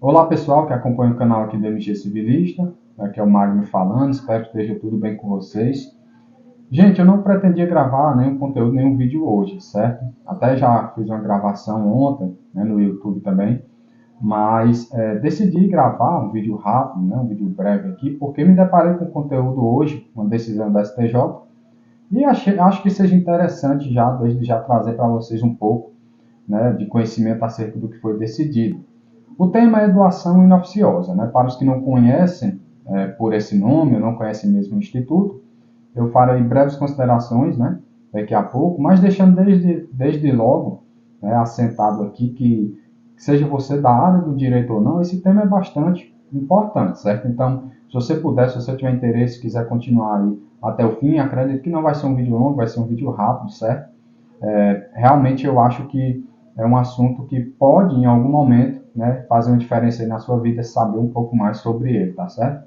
Olá pessoal que acompanha o canal aqui do MG Civilista, aqui é o Magno falando, espero que esteja tudo bem com vocês. Gente, eu não pretendia gravar nenhum conteúdo, nenhum vídeo hoje, certo? Até já fiz uma gravação ontem, né, no YouTube também, mas decidi gravar um vídeo rápido, né, um vídeo breve aqui, porque me deparei com conteúdo hoje, uma decisão da STJ, e acho que seja interessante desde já trazer para vocês um pouco, né, de conhecimento acerca do que foi decidido. O tema é doação inoficiosa, né? Para os que não conhecem por esse nome, ou não conhecem mesmo o Instituto, eu farei breves considerações, né, daqui a pouco, mas deixando desde logo, né, assentado aqui que seja você da área do direito ou não, esse tema é bastante importante, certo? Então, se você puder, se você tiver interesse, quiser continuar aí até o fim, acredito que não vai ser um vídeo longo, vai ser um vídeo rápido, certo? Realmente eu acho que é um assunto que pode, em algum momento, né, fazer uma diferença aí na sua vida, saber um pouco mais sobre ele, tá certo?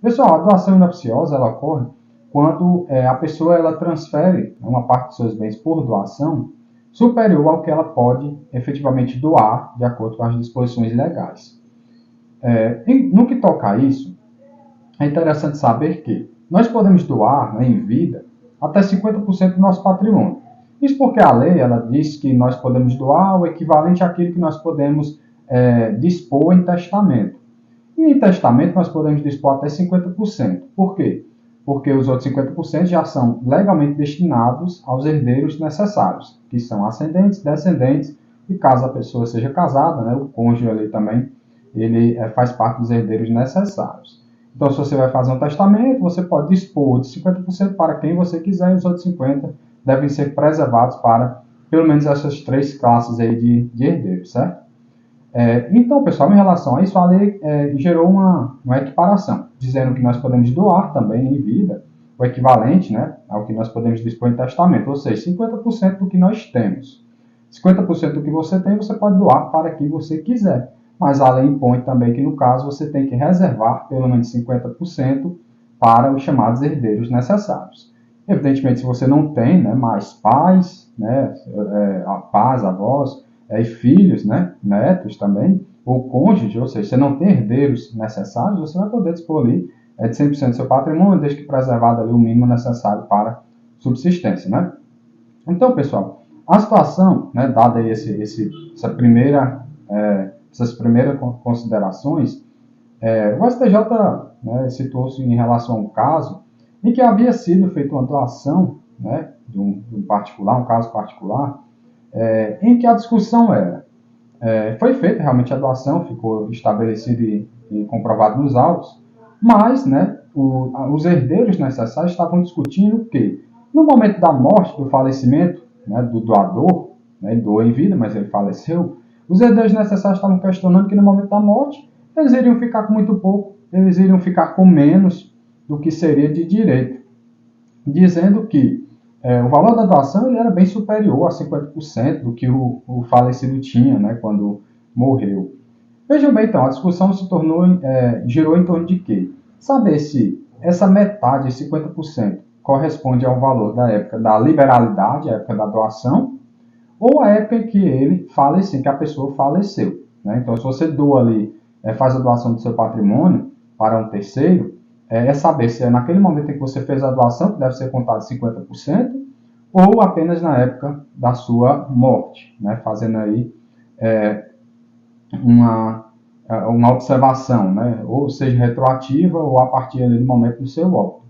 Pessoal, a doação inoficiosa ela ocorre quando a pessoa ela transfere uma parte dos seus bens por doação superior ao que ela pode efetivamente doar de acordo com as disposições legais. No que toca a isso, é interessante saber que nós podemos doar, né, em vida até 50% do nosso patrimônio. Isso porque a lei ela diz que nós podemos doar o equivalente àquilo que nós podemos dispor em testamento. E em testamento nós podemos dispor até 50%. Por quê? Porque os outros 50% já são legalmente destinados aos herdeiros necessários, que são ascendentes, descendentes, e caso a pessoa seja casada, né, o cônjuge ali também, ele faz parte dos herdeiros necessários. Então, se você vai fazer um testamento, você pode dispor de 50% para quem você quiser, e os outros 50% devem ser preservados para pelo menos essas três classes aí de herdeiros, certo? Então, pessoal, em relação a isso, a lei gerou uma equiparação, dizendo que nós podemos doar também em vida o equivalente, né, ao que nós podemos dispor em testamento, ou seja, 50% do que nós temos. 50% do que você tem, você pode doar para quem você quiser. Mas a lei impõe também que, no caso, você tem que reservar pelo menos 50% para os chamados herdeiros necessários. Evidentemente, se você não tem, né, mais pais, né, pais, avós, e filhos, né, netos também, ou cônjuge, ou seja, você não tem herdeiros necessários, você vai poder dispor ali de 100% do seu patrimônio, desde que preservado ali o mínimo necessário para subsistência, né? Então, pessoal, a situação, né, dada aí essas primeiras considerações, o STJ, né, citou-se em relação a um caso em que havia sido feita uma doação, né, de um particular, um caso particular, em que a discussão foi feita realmente a doação, ficou estabelecido e comprovado nos autos, mas, né, os herdeiros necessários estavam discutindo que, no momento da morte, do falecimento, né, do doador, né, ele doou em vida, mas ele faleceu, os herdeiros necessários estavam questionando que, no momento da morte, eles iriam ficar com muito pouco, eles iriam ficar com menos do que seria de direito, dizendo que o valor da doação ele era bem superior a 50% do que o falecido tinha, né, quando morreu. Vejam bem, então, a discussão girou em torno de quê? Saber se essa metade, 50%, corresponde ao valor da época da liberalidade, a época da doação, ou a época em que ele faleceu, que a pessoa faleceu. Né? Então, se você doa ali, faz a doação do seu patrimônio para um terceiro, saber se é naquele momento em que você fez a doação, que deve ser contado 50%, ou apenas na época da sua morte, né? Fazendo aí uma observação, né? Ou seja, retroativa ou a partir ali do momento do seu óbito.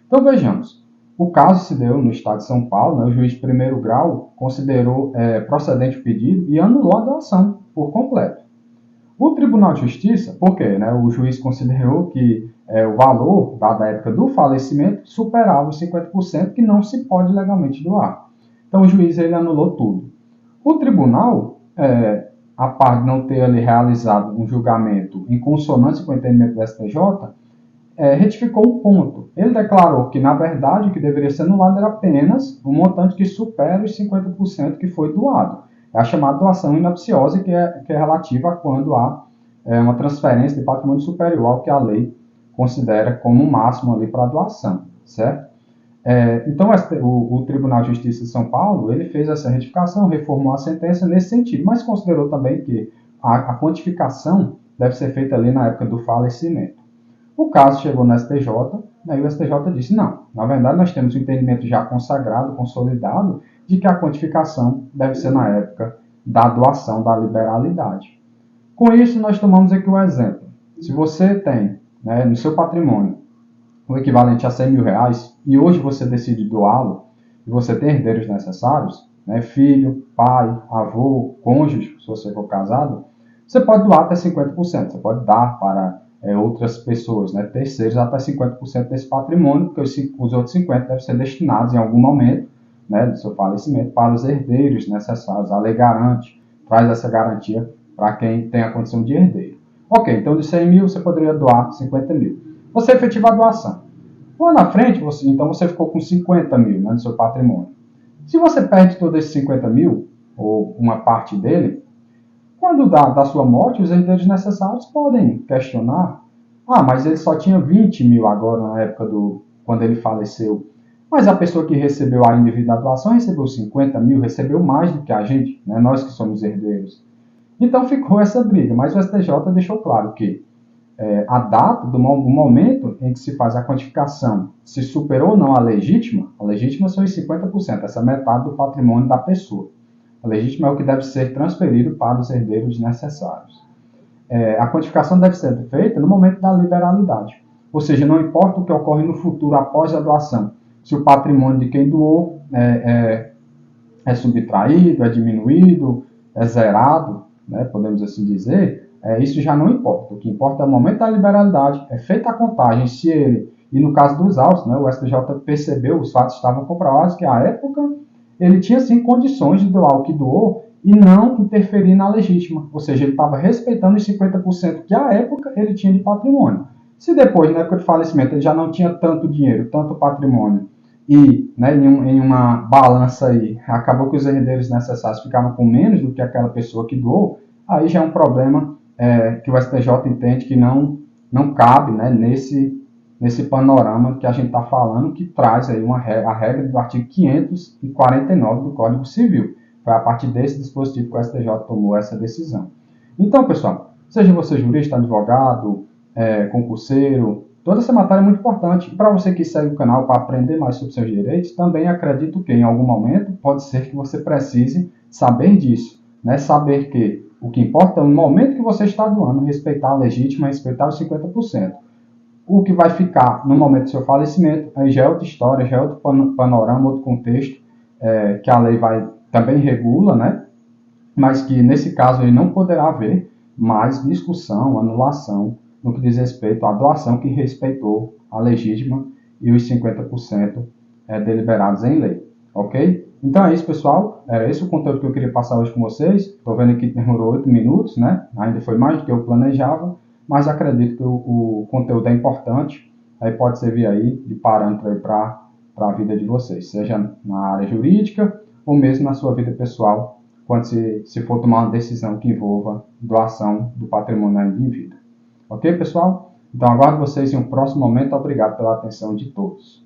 Então vejamos, o caso se deu no estado de São Paulo, né? O juiz de primeiro grau considerou procedente o pedido e anulou a doação por completo. O Tribunal de Justiça, por quê? Né? O juiz considerou que o valor, dada a época do falecimento, superava os 50% que não se pode legalmente doar. Então o juiz ele anulou tudo. O tribunal, a par de não ter ali realizado um julgamento em consonância com o entendimento do STJ, retificou um ponto. Ele declarou que, na verdade, o que deveria ser anulado era apenas um montante que supera os 50% que foi doado. É a chamada doação inoficiosa, que é relativa a quando há uma transferência de patrimônio superior ao que a lei considera como um máximo ali para a doação, certo? Então, o Tribunal de Justiça de São Paulo, ele fez essa retificação, reformou a sentença nesse sentido, mas considerou também que a quantificação deve ser feita ali na época do falecimento. O caso chegou no STJ, aí o STJ disse, não, na verdade nós temos um entendimento já consagrado, consolidado, de que a quantificação deve ser na época da doação, da liberalidade. Com isso, nós tomamos aqui um exemplo. Se você tem, né, no seu patrimônio o equivalente a 100 mil reais e hoje você decide doá-lo e você tem herdeiros necessários, né, filho, pai, avô, cônjuge, se você for casado, você pode doar até 50%, você pode dar para outras pessoas, né, terceiros, até 50% desse patrimônio, porque os outros 50% devem ser destinados em algum momento, né, do seu falecimento para os herdeiros necessários. A lei garante, traz essa garantia para quem tem a condição de herdeiro. Ok, então de 100 mil você poderia doar 50 mil. Você efetiva a doação. Lá na frente, então você ficou com 50 mil, né, no seu patrimônio. Se você perde todos esses 50 mil, ou uma parte dele, quando da sua morte, os herdeiros necessários podem questionar, mas ele só tinha 20 mil agora na época quando ele faleceu. Mas a pessoa que recebeu ainda devido à doação recebeu 50 mil, recebeu mais do que a gente, né, nós que somos herdeiros. Então ficou essa briga, mas o STJ deixou claro que a data do momento em que se faz a quantificação, se superou ou não a legítima são os 50%, essa metade do patrimônio da pessoa. A legítima é o que deve ser transferido para os herdeiros necessários. A quantificação deve ser feita no momento da liberalidade, ou seja, não importa o que ocorre no futuro após a doação, se o patrimônio de quem doou é subtraído, é diminuído, é zerado, né, podemos assim dizer, isso já não importa. O que importa é o momento da liberalidade, é feita a contagem, se ele, e no caso dos autos, né, o STJ percebeu, os fatos estavam comprovados que à época ele tinha sim condições de doar o que doou e não interferir na legítima, ou seja, ele estava respeitando os 50% que à época ele tinha de patrimônio. Se depois, na época de falecimento, ele já não tinha tanto dinheiro, tanto patrimônio, e né, em uma balança aí, acabou que os herdeiros necessários ficavam com menos do que aquela pessoa que doou, aí já é um problema que o STJ entende que não cabe, né, nesse panorama que a gente está falando, que traz aí a regra do artigo 549 do Código Civil. Foi a partir desse dispositivo que o STJ tomou essa decisão. Então, pessoal, seja você jurista, advogado, concurseiro, toda essa matéria é muito importante. E para você que segue o canal para aprender mais sobre seus direitos, também acredito que em algum momento pode ser que você precise saber disso, né? Saber que o que importa é no momento que você está doando, respeitar a legítima, respeitar os 50%. O que vai ficar no momento do seu falecimento, aí já é outra história, já é outro panorama, outro contexto, que a lei também regula, né? Mas que nesse caso ele não poderá haver mais discussão, anulação, no que diz respeito à doação que respeitou a legítima e os 50% deliberados em lei, ok? Então é isso, pessoal. Era esse o conteúdo que eu queria passar hoje com vocês. Estou vendo aqui que demorou 8 minutos, né? Ainda foi mais do que eu planejava, mas acredito que o conteúdo é importante. Aí pode servir aí de parâmetro para a vida de vocês, seja na área jurídica ou mesmo na sua vida pessoal, quando se for tomar uma decisão que envolva doação do patrimônio ainda em vida. Ok, pessoal? Então aguardo vocês em um próximo momento. Obrigado pela atenção de todos.